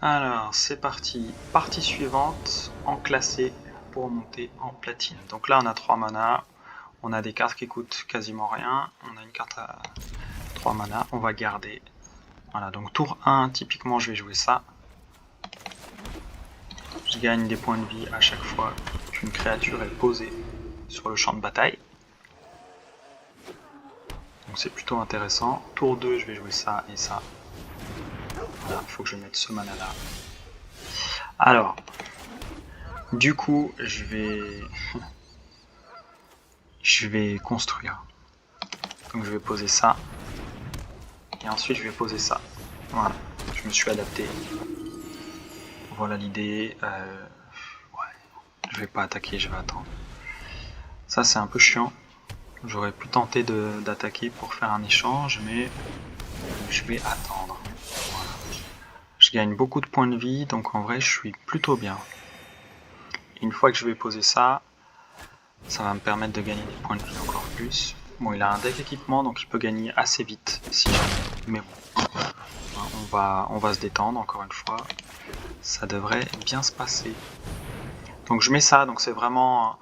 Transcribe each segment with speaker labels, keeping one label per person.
Speaker 1: Alors, c'est parti. Partie suivante, en classé pour monter en platine. Donc là, on a 3 mana. On a des cartes qui coûtent quasiment rien. On a une carte à 3 mana. On va garder. Voilà, donc tour 1, typiquement, je vais jouer ça. Je gagne des points de vie à chaque fois qu'une créature est posée sur le champ de bataille. Donc c'est plutôt intéressant. Tour 2, je vais jouer ça et ça. Voilà, il faut que je mette ce mana là. Alors, du coup, je vais construire. Donc je vais poser ça. Et ensuite je vais poser ça. Voilà, je me suis adapté. Voilà l'idée. Ouais. Je vais pas attaquer, je vais attendre. Ça c'est un peu chiant. J'aurais pu tenter d'attaquer pour faire un échange, mais je vais attendre. Voilà. Je gagne beaucoup de points de vie, donc en vrai je suis plutôt bien. Une fois que je vais poser ça, ça va me permettre de gagner des points de vie encore plus. Bon, il a un deck équipement, donc il peut gagner assez vite, si jamais. Mais bon, on va se détendre encore une fois. Ça devrait bien se passer. Donc je mets ça, donc c'est vraiment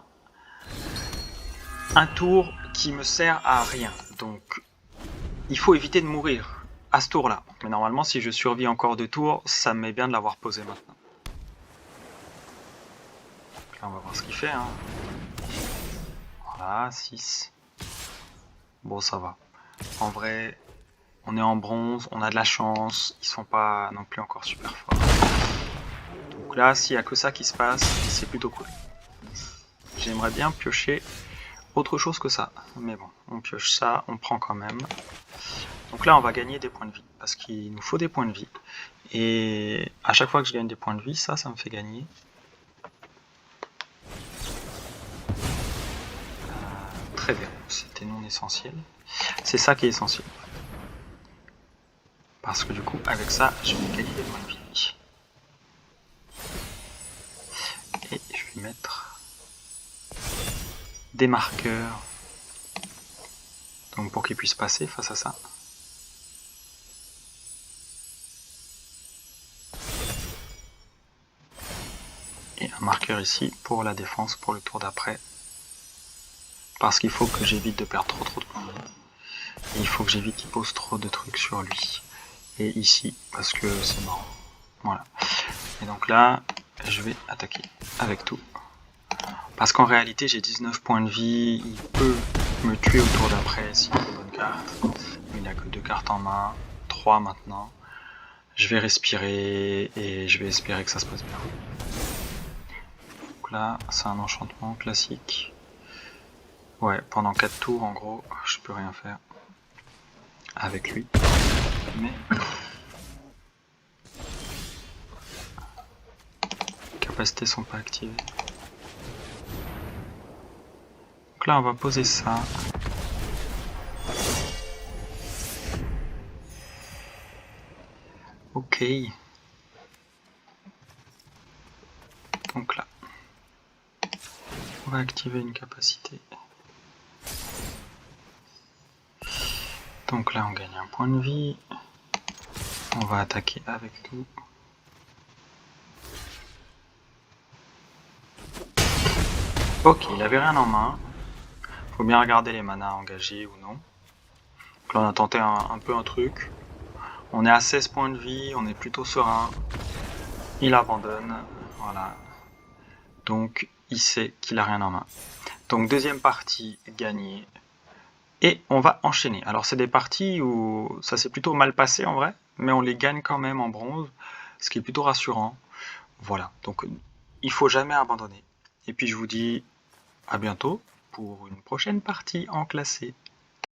Speaker 1: un tour qui me sert à rien. Donc il faut éviter de mourir à ce tour-là. Mais normalement, si je survis encore 2 tours, ça me met bien de l'avoir posé maintenant. Donc là, on va voir ce qu'il fait. Hein. Voilà, 6. Bon, ça va. En vrai, on est en bronze, on a de la chance. Ils sont pas non plus encore super forts. Donc là, s'il n'y a que ça qui se passe, c'est plutôt cool. J'aimerais bien piocher autre chose que ça. Mais bon, on pioche ça, on prend quand même. Donc là, on va gagner des points de vie, parce qu'il nous faut des points de vie. Et à chaque fois que je gagne des points de vie, ça me fait gagner. Très bien, c'était non essentiel. C'est ça qui est essentiel. Parce que du coup, avec ça, je vais gagner des points de vie. Et je vais mettre des marqueurs. Donc pour qu'ils puissent passer face à ça. Et un marqueur ici pour la défense pour le tour d'après. Parce qu'il faut que j'évite de perdre trop de points de vie. Et il faut que j'évite qu'il pose trop de trucs sur lui. Et ici, parce que c'est mort. Voilà. Et donc là, je vais attaquer avec tout. Parce qu'en réalité, j'ai 19 points de vie. Il peut me tuer au tour d'après s'il a des bonnes cartes. Mais il n'a que 2 cartes en main. 3 maintenant. Je vais respirer et je vais espérer que ça se passe bien. Donc là, c'est un enchantement classique. Ouais, pendant 4 tours, en gros, je peux rien faire avec lui. Mais les capacités sont pas activées. Donc là, on va poser ça. Ok. Donc là, on va activer une capacité. Donc là, on gagne un point de vie. On va attaquer avec tout. Ok, il avait rien en main. Faut bien regarder les manas engagés ou non. Donc là, on a tenté un peu un truc. On est à 16 points de vie, on est plutôt serein. Il abandonne. Voilà. Donc, il sait qu'il a rien en main. Donc, deuxième partie gagnée. Et on va enchaîner. Alors, c'est des parties où ça s'est plutôt mal passé en vrai, mais on les gagne quand même en bronze, ce qui est plutôt rassurant. Voilà. Donc, il faut jamais abandonner. Et puis, je vous dis à bientôt pour une prochaine partie en classé.